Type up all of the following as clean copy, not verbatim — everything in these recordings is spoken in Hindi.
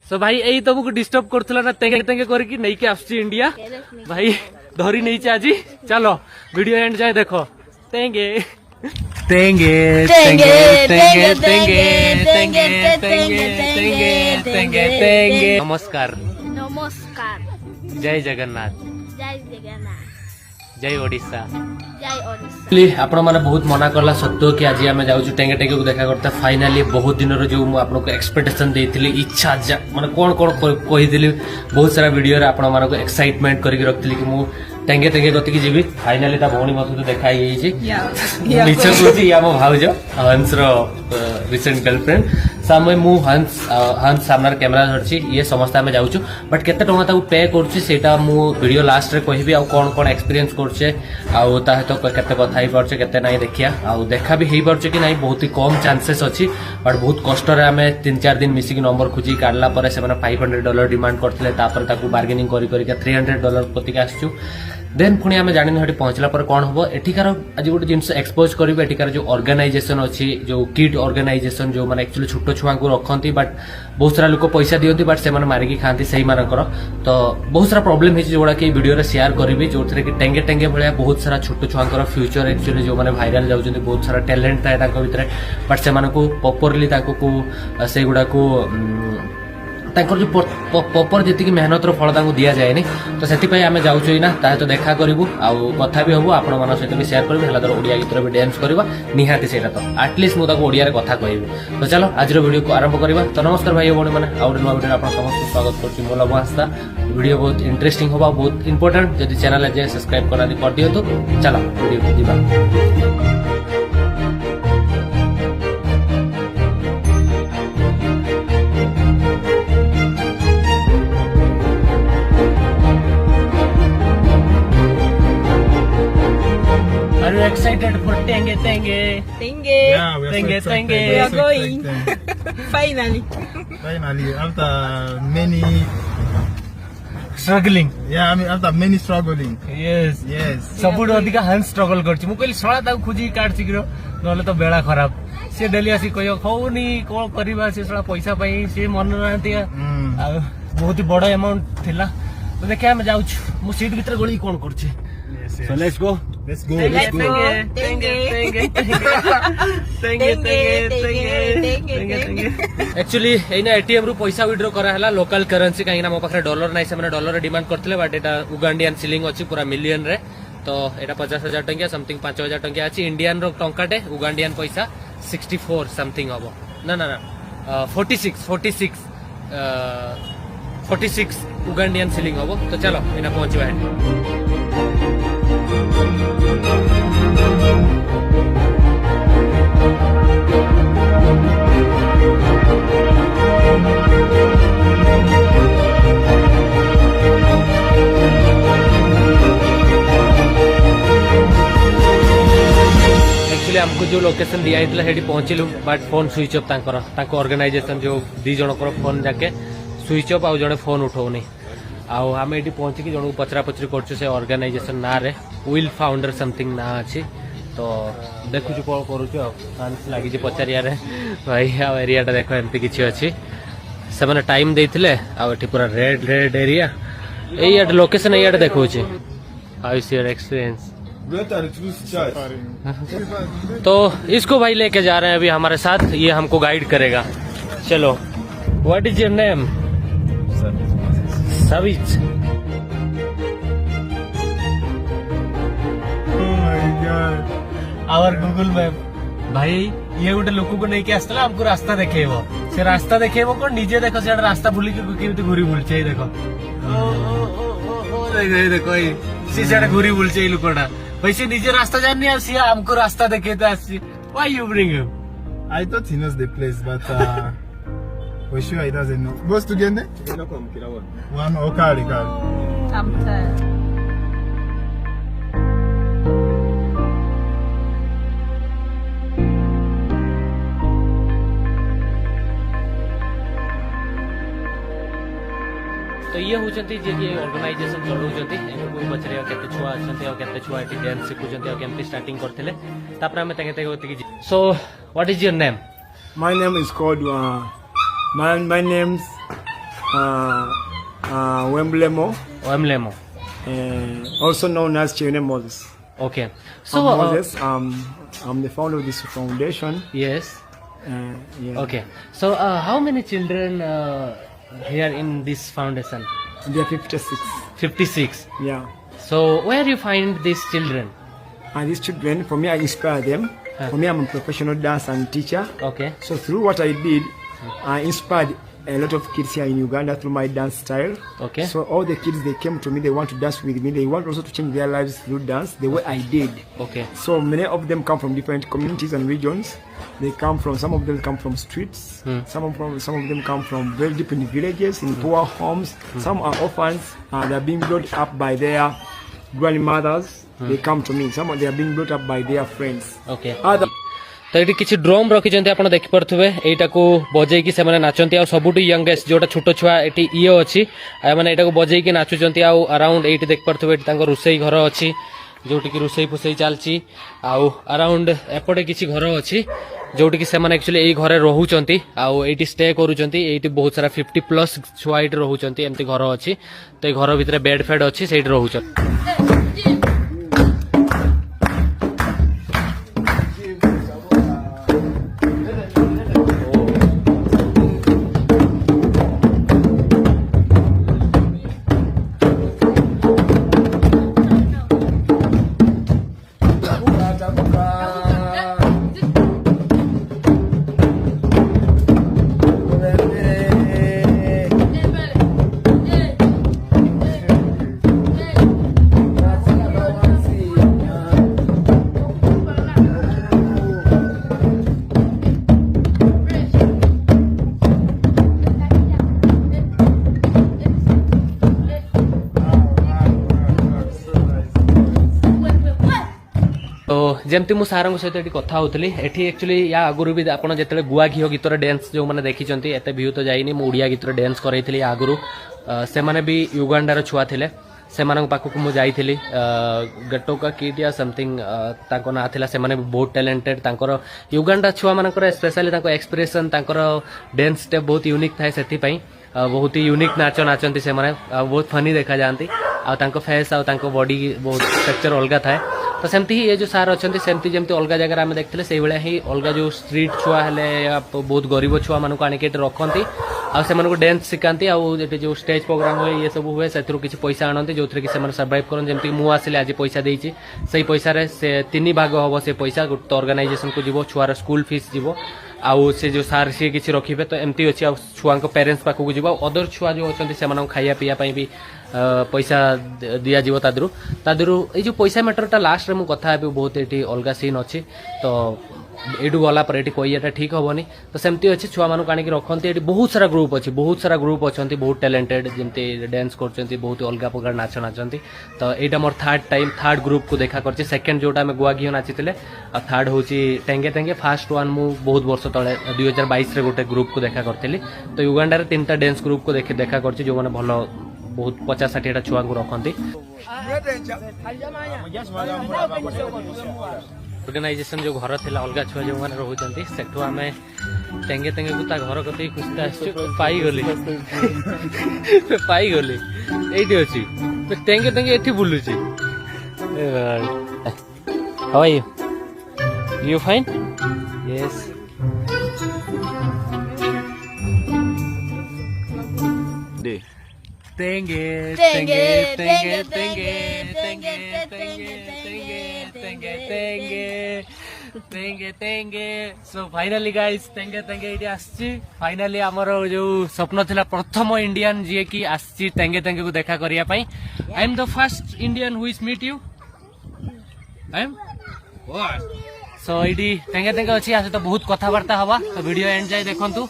सो भाई यही तुमको डिस्टर्ब करथला ना तेंगे तेंगे करके नहीं के आसची इंडिया भाई धरी नहीं चे आज चलो वीडियो एंड जाए देखो तेंगे तेंगे तेंगे तेंगे तेंगे तेंगे तेंगे तेंगे तेंगे तेंगे नमस्कार नमस्कार जय जगन्नाथ जय जगन्नाथ जय ओडिशा जय ओडिशा आपण मैंने बहुत मना करला सत्य कि आज आम जाऊँ टेंगे टेंगे को देखा करते फाइनाली बहुत दिन जो आपको एक्सपेक्टेशन देती इच्छा माने कौन कौन कही बहुत सारा वीडियो आपण मानक एक्साइटमेंट करके रखी कि मुझे टेंगे टेंगे कतिक जी फाइनाली भौणी मत देखा मिछ कौन या मो भाउज हंस रिसेंट गर्लफ्रेंड सामने मु हंस हंस सामने कैमेरा धरछि ये समस्त आम जाऊँ बट केते टंका ताकू पे करूछि सेटा मु वीडियो लास्ट रे कहबी आ कोन कोन एक्सपीरियंस करछे आ ता तो केते कथा ही परछे केते नाही देखिया आ देखा भी हेई परछे कि नाही बहुत ही कम चांसेस अछि बट बहुत कष्ट रे आमे 3-4 दिन मिसिक नंबर खुजी काढला परे से माने $500 डिमांड करथिले तापर ताकू बार्गेनिंग करी करी $300 प्रतिक आछछु देन पुणी आम जानी हटी पहुंचला पर कौन हम एठिकार आज गोटे जिन एक्सपोज करेंगे एठिकार जो ऑर्गेनाइजेशन अच्छी जो किट ऑर्गेनाइजेशन जो मैंने एक्चुअली छोट छुआ को रखती बट बहुत सारा लोग पैसा दिखती बट से मारिकी खाती से मानकर तो बहुत सारा प्रोब्लेम है जोड़ा कि वीडियो शेयर करी जो थे कि टेंगे टेंगे भाया बहुत सारा छोट छुआ फ्यूचर एक्चुअली जो मैंने भाइराल जाऊँच बहुत सारा टैलेंट थाए भितर बट से प्रॉपरली से गुड़ा को जो प्रॉपर जी मेहनत फल दि जाए तो से आम जाऊँ ना तो देखा करूँ आउ कथा भी हूँ आपण मान सहित भी शेयर करी है ओडिया गीत भी डांस करवा निहाती से आटलिस्ट मुझे ओडिया कथा कह तो चलो आज वीडियो को आरंभ करवा तो नमस्कार भाई भौणी मैंने आउ नुआ वीडियो आप समस्त स्वागत करुँ मो लभ आस्था वीडियो बहुत इंटरेस्टिंग होगा बहुत इंपोर्टेंट जब चैनल जाए सब्सक्राइब कर दियो तो चलो वीडियो को जीवा Are you excited for tenge tenge? Tenge. Yeah, we are Tenge, so tenge. excited. We are So going. excited. Finally. Finally, after many, Struggling. yeah, I mean after many struggling. Yes. Yes. सबुठ अधिक हंस स्ट्रगल करछि मु कहली सळा ताऊ खोजी काट शीघ्र नले तो बेला खराब से डेली आसी कहियो खौनी कोन करबा से सळा पैसा पई से मन रहती आ बहुत ही बड़ा अमाउंट थिला तो देखा हम जाउछ मु सीट भीतर गली कोन करछि Yes, yes. So let's go Let's go. Let's go. Actually एना एटीएम रु पैसा विड्रॉ करा हला लोकल करेंसी कहीं मो पाखे डॉलर नहीं से डॉलर डिमांड करथिले बट एटा उगांडियन सिलिंग अछि पूरा मिलियन रे तो एटा 50,000 टंकिया समथिंग 5,000 टंकिया अछि इंडियन रो टंकाटे उगांडियन पैसा 64 समथिंग हबो ना ना ना 46 उगांडियन सिलिंग हबो तो चलो एना पहुंचबा एक्चुअली हमको जो लोकेशन दिया है पहुंचलु बट फोन स्विच ऑफ तांको ऑर्गेनाइजेशन जो दी जनकर फोन जाके स्विच ऑफ आउ जड़े फोन उठाऊनी आम ये पहुंचिकी जन को पचरा पचरी कर ऑर्गेनाइजेशन ना रे विल फाउंडर समथिंग ना अच्छी तो देखु कौन करुँ लगी पचारिया भाई आ एरिया देख एमती किसी अच्छी से मैंने टाइम देते आठ पूरा रेड रेड एरिया ये लोकेशन ये देखा हाउ इज योर एक्सपीरियंस तो इसको भाई लेके जा रहे हैं अभी हमारे साथ ये हमको गाइड करेगा चलो व्हाट इज योर नेम सविच आवर गूगल मैप भाई ये गोटे लोक को नहीं आसला हमको रास्ता देखेबो से रास्ता देखेबो कोन निजे देखो से रास्ता भूली के केमती घुरी बुलचे देखो देखो सी से घुरी बुलचे लोकटा वैसे निजे रास्ता जाननी आ सी हमको रास्ता देखेते आसी why you bring him I thought he knows the place, but for sure he doesn't know. Boss to get there? One okay, I'm tired. तो ये होचंती जे कि ऑर्गेनाइजेशन चलाउचंती एमे कोई बचरे केते छुआ अछंती और केते छुआ एटी डांस सिखुचंती और केमती स्टार्टिंग करथिले तापर हमें तके तके होती कि so what is your name My name is called my name's Wemblemo, Emblemo. also known as Chene Moses. Okay. So Moses, I'm the founder of this foundation. yes. Yeah. Okay. So how many children here in this foundation? They are 56. 56. Yeah. So where you find these children? And these children, for me, I inspire them. For me, I'm a professional dancer and teacher. Okay. So through what I did, I inspired a lot of kids here in Uganda through my dance style. Okay. So all the kids, they came to me, they want to dance with me. They want also to change their lives through dance the way I did. Okay. So many of them come from different communities and regions. They come from, some of them come from streets. Some of them come from very deep in villages, in poor homes. Some are orphans. They are being brought up by their grandmothers. They come to me. Some of they are being brought up by their friends. Okay. Other तो ये किसी ड्रम रखिंट आप देखिपे यहाँ बजेकी से नाचती सबुठ यंगेस्ट जोटा छोट छुआ ये ये अच्छी मैंने यहाँ बजेकी नाचुंट आराउंड ये देखिपे रोसई घर अच्छी जोटि कि रोसई फुसई चलती आराउंड एपटे किसी घर अच्छी जोटि कि एक्चुअली यही घरे रोचंत ये स्टे करुँच बहुत सारा 50+ छुआ ये रोचंत एमती घर अच्छी तो ये घर भितर बेड फेड अच्छी से रोच तो जमती मु सार सहित ये कथा होती ये एक्चुअली या आगुरी भी आप जो गुआ घी गीत डांस जो मैंने देखी एत व्यू तो जाइनी मुझे गीत डांस कराई आगुरी से मैंने भी युगांडार छुआ थे से पाखक मुझे जाइली गटोका किट या समथिंग ना था से बहुत टैलेंटेड युगांडा छुआ मान स्पेशली एक्सप्रेशन डांस स्टेप बहुत यूनिक थाए से बहुत ही यूनिक नाच नाचती से बहुत फनी देखा जाती फेस बॉडी बहुत स्ट्रक्चर अलग थाए तो सेमती ही ये जो सार अच्छा सेमती जमती अलग जगह आम देखते से ही अलग जो स्ट्रीट छुआ है बहुत गरीब छुआ मानक आनिक रखती आउ डांस शिखाती आउे जो स्टेज प्रोग्राम हुए ये सब हुए से किसी पैसा आनती जो थी सर्वाइव करते जमीक मुझे आज पैसा देती से पैसा से 3 भाग हम से पैसा गोटे ऑर्गेनाइजेशन को जीव छुआर स्कूल फीस जीव आउ से जो सार सी किसी रखिए तो एमती अच्छी छुआ पेरेन्ट्स पाखक जीव अदर छुआ जो अच्छा से खाया पीवाई भी पैसा दि जाव तादरू ये पैसा मैटरटा लास्ट में मुझे कथा बहुत ये अलग सीन अच्छी तो यू गला पर ये कहीटा ठीक हेनी तो सेमती अच्छी छुआ मानक आनिक रखते ये बहुत सारा ग्रुप अच्छी बहुत सारा ग्रुप अच्छा बहुत टैलेंटेड जमी डांस कर बहुत अलग प्रकार नाच नाचती तो यहाँ मोर थर्ड ग्रुप को देखा कर सेकेंड जोटा आम गुआ घी नाची थर्ड हूँ टेंगे टेंगे फास्ट वन मु बहुत वर्ष तले 2022 गोटे ग्रुप को देखा करी तो युगांडा 3टा डांस ग्रुप को देखा कर जो मैंने भल बहुत 50-60 छुआ को रखती ऑर्गेनाइजेशन जो घर थी अलग छुआ जो मैंने रोचंती सेठू आम टेंगे टेंगे को घर कत खुशता पाईगली पाईगली ये अच्छी टेंगे टेंगे ये बुलूची how are you fine yes Tenge, tenge, tenge, tenge, tenge, tenge, tenge, tenge, tenge, tenge. So finally guys, tenge, tenge इटी आसी. Finally आमर जो स्वप्न थिला प्रथम इंडियन जी की आसी tenge, tenge को देखा करिया पाई. I am the first Indian who is meet you. I am. What? So इटी tenge, tenge अच्छी आसे तो बहुत कथा वार्ता हवा. तो वीडियो एंड जाए देखंतु.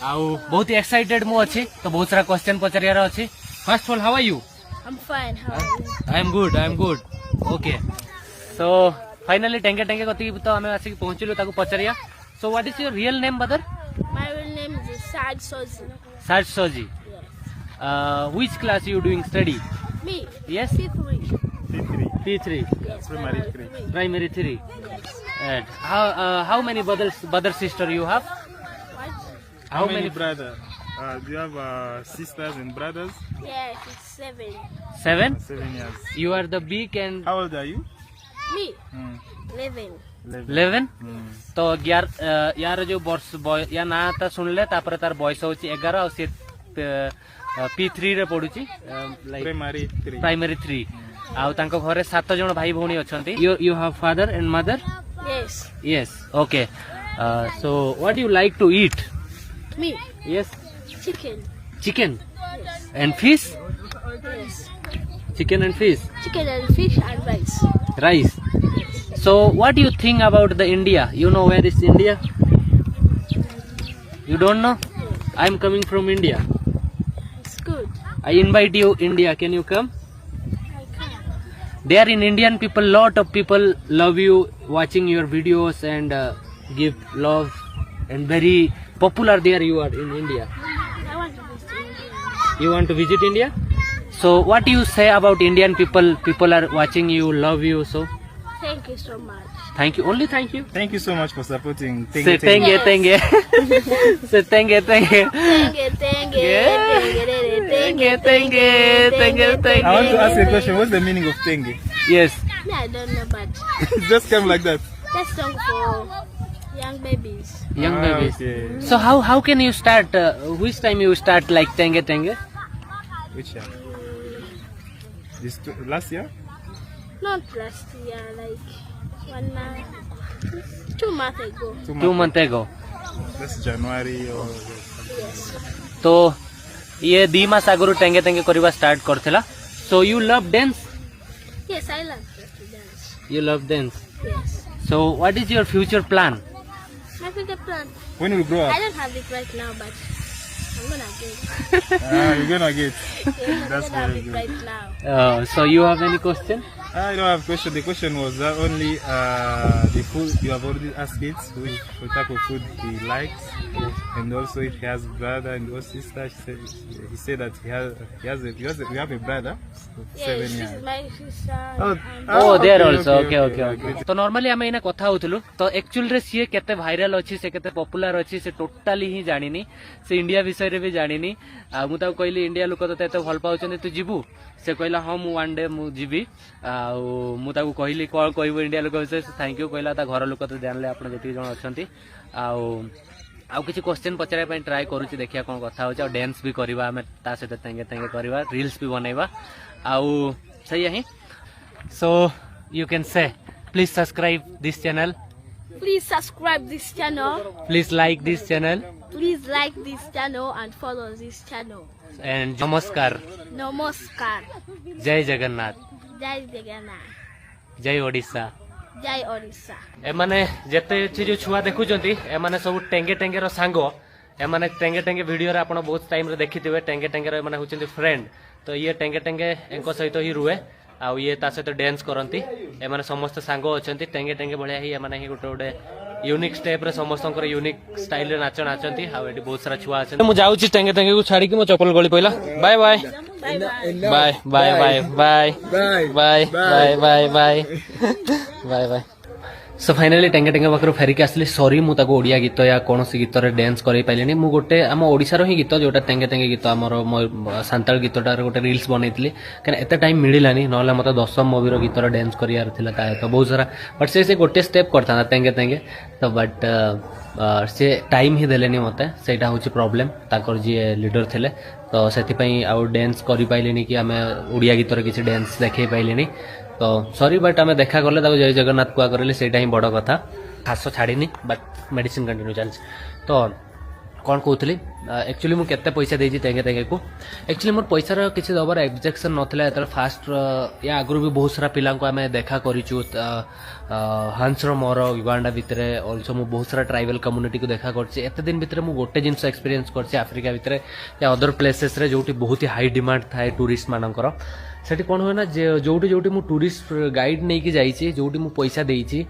आउ बहुत ही एक्साइटेड मु अच्छी तो बहुत सारा क्वेश्चन पचारियार अच्छी. First of all, how are you? I'm fine. How are you? I am good. I am good. Okay. So finally, टेंगे टेंगे कति तो हमें आसिक पहुंचलु ताको पचारिया. So what is your real name, brother? My real name is Saj Soji. Saj Soji. Yes. Which class you doing study? Me. Yes. P3. P3. Yes. Primary 3. Primary 3. Yes. And how many brother sister you have? What? How many brother? Do you have sisters and brothers? Yes, it's 7. 7? 7 years. You are the big and How old are you? Me, Hmm. 11. 11? तो यार जो वर्ष या ना ता सुनले तापर तार बयस होची 11 और से P3 रे पढुची लाइक Primary 3. प्राइमरी 3 आउ तांको घरे 7 जण भाई भौणी अछंती you have father and mother Yes. Yes okay so what you like to eat Me, yes chicken. Chicken and fish Yes. Chicken and fish Chicken and fish and rice. rice. So what do you think about the India? You know where is India? You don't know? I'm coming from India. It's good. I invite you India. Can you come? I can. There in Indian people, lot of people love you, watching your videos and give love and very popular there you are in India. I want to visit India. You want to visit India? So what do you say about Indian people? People are watching you, love you. So Thank you so much. thank you. Only thank you. Thank you so much for supporting. Say tenge tenge. Say tenge tenge. Tenge, tenge, Yeah. tenge, Tenge, tenge, tenge. I want to ask you a question. What's the meaning of tenge? Yes. Me, I don't know, but It just came like that. that's song for young babies. Young babies. Okay. So how can you start? Which time you start like tenge tenge? Which year? Last year? Not last year, like 1 month, 2 months ago. 2 months ago. That's January or Yes. तो ये 2 मास आगुरु टेंगे टेंगे करवा start करथिला. So you love dance? Yes, I love to dance. You love dance. Yes. So what is your future plan? My future plan. when you grow I up? don't have it right now, but I'm gonna get it. You're gonna get. Yes, I'm That's gonna have very it good. right now. So you have any question? I don't have a question. The question was only the food. You have already asked it, what type of food he likes, and also if he has brother and or sister. He said that he has we have a brother of 7 Yes, years. she's my sister. Oh, and Oh, there okay, also. okay, Okay, okay, okay. okay. तो नॉर्मली आम एना कथा होतलु तो एक्चुअल रे सी केते वायरल अछि से केते पॉपुलर अछि से टोटली ही जानिनी से इंडिया विषय रे भी जानिनी आ मु ता कहली इंडिया लोक तो एते भल पाउछन तू जीबू से कहला हां मु वन डे मु जीबी आ मु ताको कहली कोन कहबो इंडिया लोक विषय से थैंक यू कहला ता घर लोक तो जानले आपण जति जण अछंती आ किसी क्वेश्चन पचारे ପାଇଁ ट्राई करूची देखिया कोन कथा होचा और डांस भी करबा हमें ता सहित तेंगे तेंगे करबा रील्स भी बनैबा आ सही है. So you can say please subscribe this channel, please subscribe this channel. please like this channel Please like this channel and follow this channel. and namaskar. Namaskar. जय जगन्नाथ, Jai Jagannath. जय ओडिशा. Jai Orissa. एमाने जेते जो छुआ देखुचंती एमाने सब टेंगे टेंगे रो सांगो एमाने टेंगे टेंगे वीडियो रे आपण बहुत टाइम रे देखिथिबे टेंगे टेंगे रो एमाने होचंती फ्रेंड तो ये टेंगे टेंगे एंको सहित ही रुए आ ये ता सहित डांस करंती एमाने समस्त सांगो अछंती टेंगे टेंगे भलिया ही एमाने ही गोटे गोटे यूनिक स्टेप रे समस्तंकर यूनिक स्टाइल रे नाच नाचंती आ एटी बहुत सारा छुआ अछंती. मु जाउची टेंगे टेंगे को छाडी कि मो चप्पल गली पइला. Bye bye Bye bye. Bye bye bye bye bye bye bye bye bye. So finally टेंगे टेंगे पाखर फेरिक आसली. सॉरी मु ताको ओडिया गीत या कौन गीत रे डांस करै पाइलेनी. मु गोटे आम ओडिसा रो ही गीत जोटा टेंगे टेंगे गीत हमर सांताल गीतटार गोटे रील्स बनैतली कन एते टाइम मिलिलानी नहले मते 10 मूवी रो गीत रे डांस करियार थिला ता तो बहुत सारा बट से गोटे स्टेप करता टेंगे टेंगे तो बट से टाइम ही देलेनी मते सेटा होची प्रॉब्लम ताकर जी लीडर थिले तो सेति पई आउ डांस करि पाइलेनी कि हमें ओडिया गीत रे किछि डांस देखै पाइलेनी तो सॉरी बट आम देखा गले जय जगन्नाथ कुआ करे से ही बड़ कथा खास छाड़नी बट मेडिसिन कंटिन्यू चलती. तो कौन कहूली एक्चुअली मुझे केते पैसा देजी टेंगे टेंगे को एक्चुअली मोर पैसार किसी दबार एब्जेक्शन नाला जो फास्ट या आगु भी बहुत सारा पिला आम देखा करूँ हंसर मोर युगांडा भितर अल्सो मु बहुत सारा ट्राइबल कम्युनिटी को देखा करते दिन भितर मु गोटे जिनस एक्सपीरियंस कर आफ्रिका भितर या अदर प्लेसेस रे जो बहुत हाई डिमांड थाए टूरिस्ट मानकर सेठी कौन हुए ना जोटी जोटी मु टूरिस्ट गाइड नहीं कि जाइए जोटी मु पैसा देइछि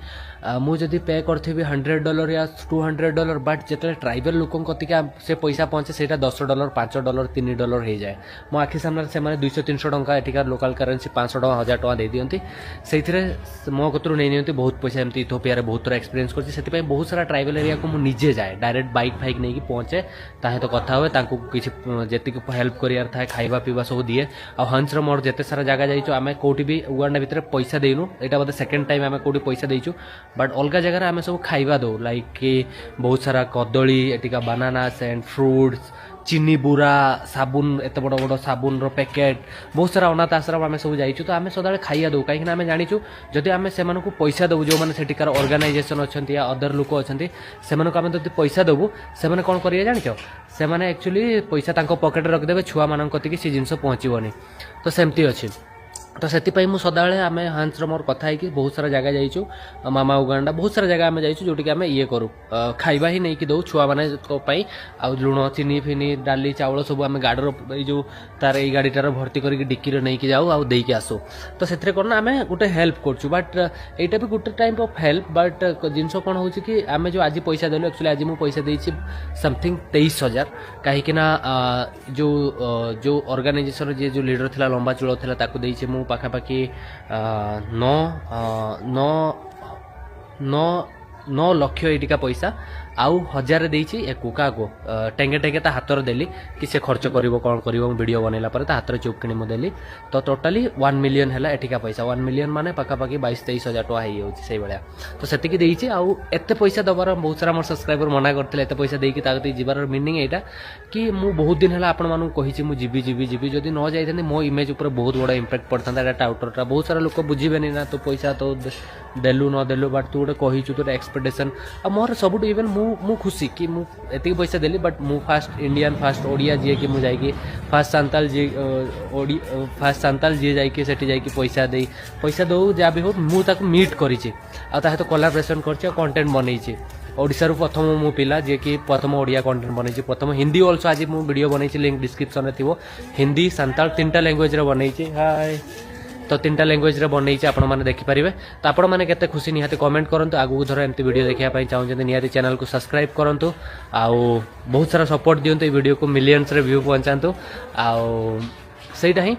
मु जदि पे करथिबि $100 या $200 बट जेते ट्राइबल लोकन कतिका से पैसा पैसा पहुँचे से $10 $5 $3 हो जाए मो आखि सामने से 200-300 टंका एठिकार लोकल करेन्सी 500 टंका 1000 टंका दे दियंती से मो कतरू नहीं नियंती बहुत पैसा एमती इथियोपिया बहुत थोड़ा एक्सपीरियंस करछि से बहुत सारा ट्राइबल एरिया को मु निजे जाए डायरेक्ट बाइक फाइक नहीं पहुँचे ताहे तो कथा हुए तांको किछि जेति हेल्प करियार थाए खाइबा पीवा सब दिए आ हंस मोर जेते सारा जगह जाइछु आमे कोठी भी उगांडा भितर पैसा देनु एटा बोधे सेकंड टाइम आमे कोठी पैसा देइछु बट अलगा जगह आमे सब खाइबा दो लाइक कि बहुत सारा कदली एटिका बनानास एंड फ्रूट्स चीनी बुरा साबुन एत बड़ बड़ साबुन रो पैकेट बहुत सारा अनाथ आश्रम आमे सब जाइछु तो आमे सदाळे खाइया दो काहे कि आमे जानिछु जदि आमे सेमान को पैसा दबु जो माने सेटिकार ऑर्गेनाइजेशन अछंती या अदर लोक अछंती सेमान को आमे जदि पैसा दबु सेमाने कोन करिया जानिछो सेमाने एक्चुअली पैसा तांको पॉकेट रख देबे छुआ मानन कति कि से जिंस पहुंचीबनी तो सेमती अछि तो से मुझे सदाବେଳେ आम हांस मोर कथा है बहुत सारा जगह जाइछु मामा उगांडा बहुत सारा जगह आम जाइछु जोटि आम ये करूँ खाइबा ही नहीं कि दो छुआ मैंने आ लुण चीनी फिनी डाली चाउल सब आम गाड़ी जो तार ये गाड़ीटार भर्ती करके डिक्की नहीं जाऊ आउ देकी आसू तो से कौन आम गोटे हेल्प करूँ बट यहाँ भी गोटे टाइप ऑफ हेल्प बट जिनस कौन हो कि आम जो आज पैसा देलु एक्चुअली आज मुझे पैसा देती समथिंग 23,000 कहीं जो ऑर्गेनाइजेशन जे जो लीडर थिला लंबा चूड़ थिला ताकू देइछे मु पाखापाखि 9 लक्ष एटिका पैसा आउ 1000 देइछि एकु काको टेंगे टेंगे ता हातर देली कि से खर्च करिवो कोन करिवो वीडियो बनैला पर ता हातर चुप किनी मु देली तो टोटली 1 मिलियन हैला एटिका पैसा 1 मिलियन माने पाखापाखि 22-23,000 टका हेइ होछि सेइ बेला तो सेति कि देइछि आउ एते पैसा दबार बहुत सारा मोर सब्सक्राइबर मना करथिले एते पैसा देइ कि ताकति जिबार मीनिंग एटा कि मु बहुत दिन हैला आपन मानु कहिछि मु जिबी जदि न जाइथानि मो इमेज ऊपर बहुत बड़ा इंपैक्ट पड़थांता एटा टाउटरटा बहुत सारा लोक बुझिबेनि ना तो पैसा तो देलु न देलु बट तू गोटे कहिछु तो एक्सपेक्टेशन आ मोर सबुट इवन मु खुशी कि मु एति पैसा देली बट मु फास्ट इंडियन फास्ट ओडिया जे कि मु जाइकी फास्ट सांताल जे फास्ट सांताल जे जाइकी सेठी जाइकी पैसा दो जा भी हो मु ताको मीट करिछि आ ताहे तो कोलैबोरेशन करछि कंटेंट बनैछि ओडिसा प्रथम मो पिला जे कि प्रथम ओडिया कंटेंट बनैछि प्रथम हिंदी ऑल्सो आज मु वीडियो बनैछि लिंक डिस्क्रिप्शन रे थिबो हिंदी सांताल तीनटा लैंग्वेज रे बनैछि हाय तो 3टा लैंग्वेज रे बनैछि आपण माने देखि परिबे तो आपण माने केते खुशी निहाते कमेंट करंतु आगु धर एमती वीडियो देखिया पई चाहू जते निहाते चैनल को सब्सक्राइब करंतु आउ बहुत सारा सपोर्ट दियंतु ए वीडियो को मिलियंस रे व्यू पहुंचांतु आउ सेटा ही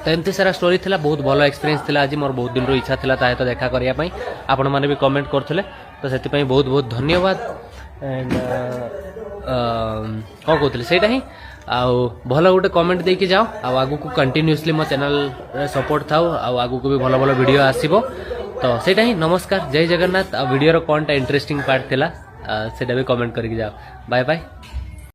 तो एमती सारा स्टोरी थिला बहुत भलो एक्सपीरियंस थिला आज मोर बहुत दिन रो इच्छा थिला ताहे तो देखा करिया पई आपण माने भी कमेंट करथले तो सेति पई बहुत बहुत धन्यवाद एंड को कहतले सेटा ही आउ भल गोटे कमेंट देके जाओ आगु को कंटिन्यूअसली मो चैनल सपोर्ट थाउ आगु को भी भल भल वीडियो आसीबो तो सेटा ही नमस्कार जय जगन्नाथ वीडियो रो कोनटा इंटरेस्टिंग पार्ट थिला सेटा भी कमेंट करके जाओ बाय बाय।